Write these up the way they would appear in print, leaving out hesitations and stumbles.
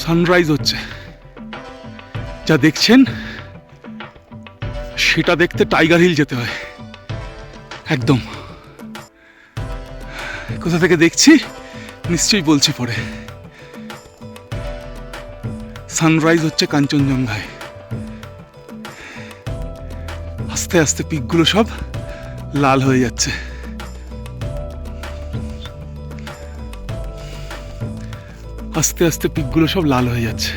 Sunrise হচ্ছে, যা দেখছেন সেটা দেখতে টাইগার হিল যেতে হয়। একদম কোথা থেকে দেখছি নিশ্চয়ই বলছি পরে। সানরাইজ হচ্ছে কাঞ্চনজঙ্ঘায়। আস্তে আস্তে পিকগুলো সব লাল হয়ে যাচ্ছে। আস্তে আস্তে পিকগুলো সব লাল হয়ে যাচ্ছে।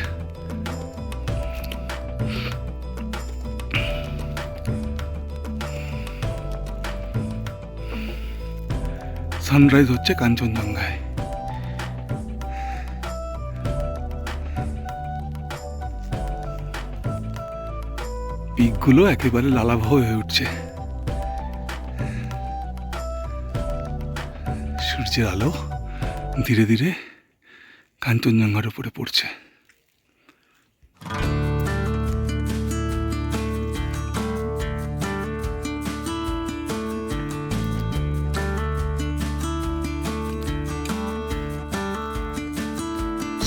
সানরাইজ হচ্ছে কাঞ্চনজঙ্ঘায়। পিকগুলো একেবারে লালাভ হয়ে উঠছে। সূর্যের আলো ধীরে ধীরে কাঞ্চনজঙ্ঘার উপরে পড়ছে।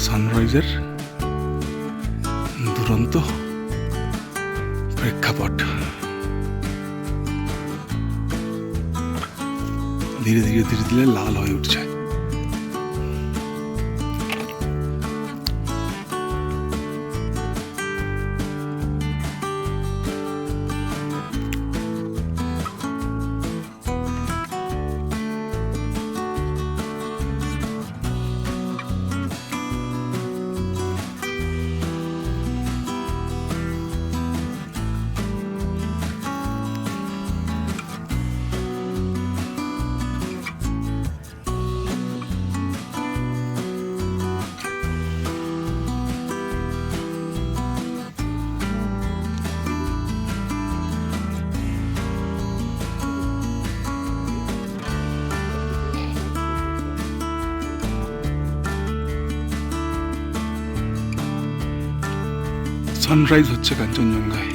সানরাইজের দুরন্ত প্রেক্ষাপট ধীরে ধীরে ধীরে ধীরে লাল হয়ে উঠছে। সানরাইজ হচ্ছে কাঞ্চনজঙ্ঘায়।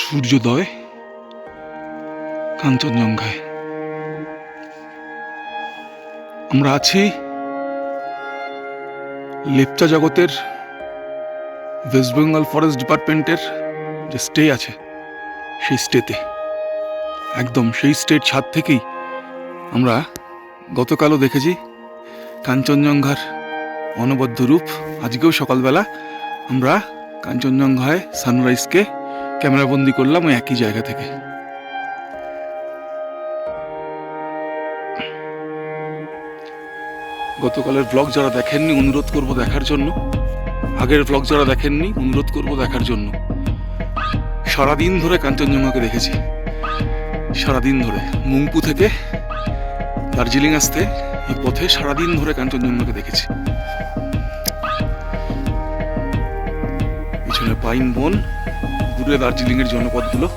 সূর্যোদয় কাঞ্চনজঙ্ঘায়। আমরা আছি লেপচা জগতের ওয়েস্ট বেঙ্গল ফরেস্ট ডিপার্টমেন্টের যে স্টে আছে সেই স্টেতে। একদম সেই স্টের ছাদ থেকেই আমরা গতকালও দেখেছি কাঞ্চনজঙ্ঘার অনবদ্য রূপ। আজকেও সকালবেলা আমরা কাঞ্চনজঙ্ঘায় সানরাইজকে ক্যামেরাবন্দি করলাম ওই একই জায়গা থেকে। গতকালের ব্লগ যারা দেখেননি অনুরোধ করব দেখার জন্য। আগের ব্লগ যারা দেখেননি অনুরোধ করব দেখার জন্য। সারাদিন ধরে কাঞ্চনজঙ্ঘাকে দেখেছি, সারাদিন ধরে মুংপু থেকে দার্জিলিং আসতে এই পথে সারাদিন ধরে কাঞ্চনজঙ্ঘাকে দেখেছি। পিছনে পাইন বন, দূরে দার্জিলিং এর জনপদগুলো,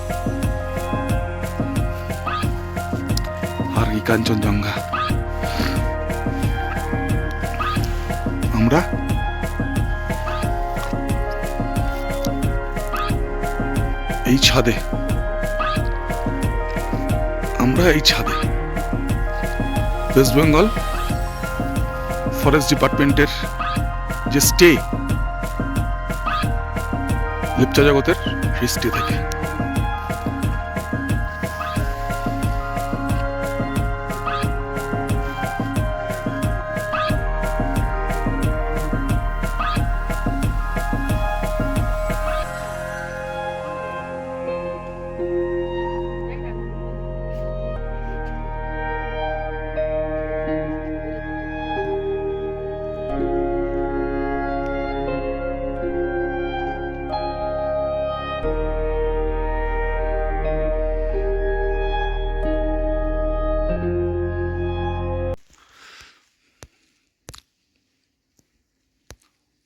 আর এই কাঞ্চনজঙ্ঘা। আমরা এই ছাদে ওয়েস্ট বেঙ্গল ফরেস্ট ডিপার্টমেন্টের যে স্টে লেপচা জগতের সেই স্টে থেকে।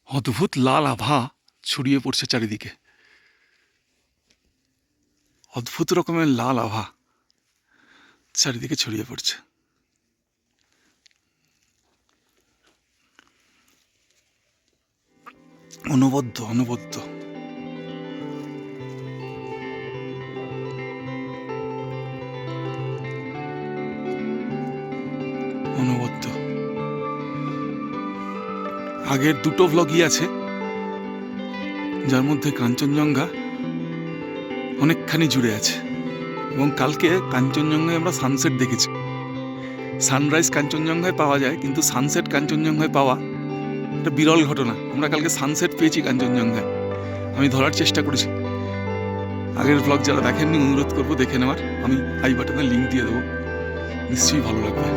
অদ্ভুত লাল আভা ছড়িয়ে পড়ছে চারিদিকে। অদ্ভুত রকমের লাল আভা চারিদিকে ছড়িয়ে পড়ছে। অনবদ্য অনবদ্য। অনবদ্য। আগের দুটো ভ্লগই আছে যার মধ্যে কাঞ্চনজঙ্ঘা অনেকখানি জুড়ে আছে, এবং কালকে কাঞ্চনজঙ্ঘায় আমরা সানসেট দেখেছি। সানরাইজ কাঞ্চনজঙ্ঘায় পাওয়া যায়, কিন্তু সানসেট কাঞ্চনজঙ্ঘায় পাওয়া একটা বিরল ঘটনা। আমরা কালকে সানসেট পেয়েছি কাঞ্চনজঙ্ঘায়, আমি ধরার চেষ্টা করেছি। আগের ব্লগ যারা দেখেননি অনুরোধ করবো দেখে নেওয়ার, আমি আই বাটনে লিঙ্ক দিয়ে দেবো, নিশ্চয়ই ভালো লাগবে।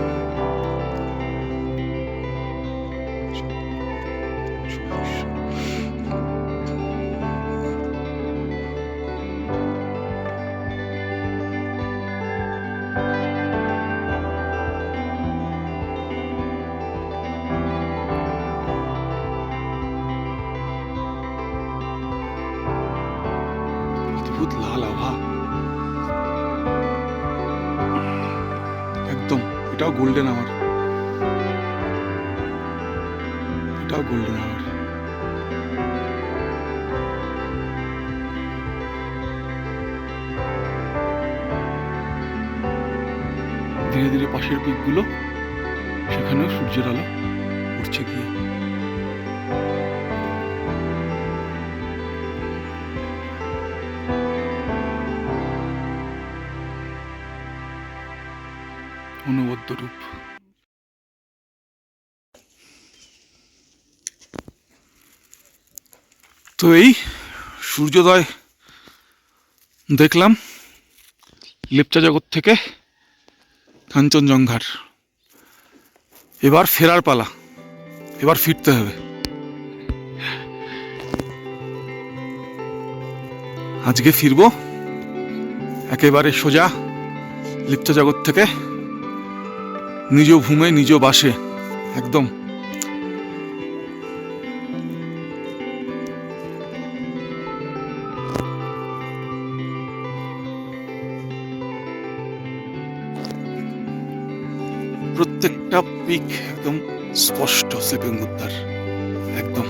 অদ্ভুত লাল আভা একদম। এটাও গোল্ডেন আওয়ার, এটাও গোল্ডেন আওয়ার। ধীরে ধীরে পাশের পিকগুলো, সেখানেও সূর্যের আলো উঠছে গিয়ে। অনবদ্য রূপ। তো এই সূর্যোদয় দেখলাম লেপচা জগৎ থেকে কাঞ্চনজঙ্ঘার। এবার ফেরার পালা, এবার ফিরতে হবে। আজকে ফিরবো একেবারে সোজা লিপ্ত জগৎ থেকে নিজ ভূমে নিজ বাসে, একদম। প্রত্যেকটা পিক একদম স্পষ্ট শ্রীপেঙ্গুত্তার, একদম।